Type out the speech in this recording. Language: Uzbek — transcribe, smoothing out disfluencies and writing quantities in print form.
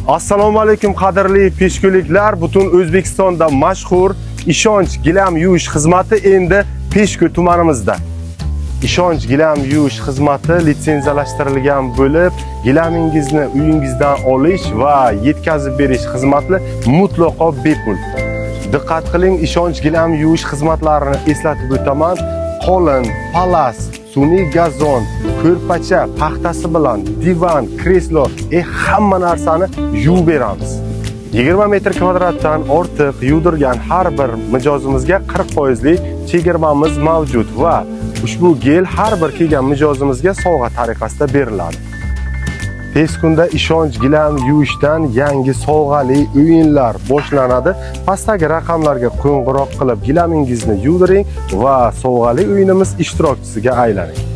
Assalomu alaykum qadrli peshko'liklar. Butun O'zbekistonda mashhur Ishonch gilam yuvish xizmati endi Peshku tumanimizda. Ishonch gilam yuvish xizmati litsenziyalashtirilgan bo'lib, gilamingizni uyingizdan olish va yetkazib berish xizmati mutlaqo bepul. Diqqat qiling, Ishonch gilam yuvish xizmatlarini eslatib o'taman. Qolin, palas, sun'iy gazon, ko'rpacha, paxtasi bilan divan, kreslo, hamma narsani yuvib beramiz. 20 metr kvadratdan ortiq yuvdirgan har bir mijozimizga 40% lik chegirmamiz mavjud va ushbu gel har bir kelgan mijozimizga sovg'a tariqasida beriladi. Tez kunda Ishonch gilam yuvishdan yangi sovg'ali o'yinlar boshlanadi. Pastdagi raqamlarga qo'ng'iroq qilib gilamingizni yuvdiring va sovg'ali o'yinimiz ishtirokchisiga aylaning.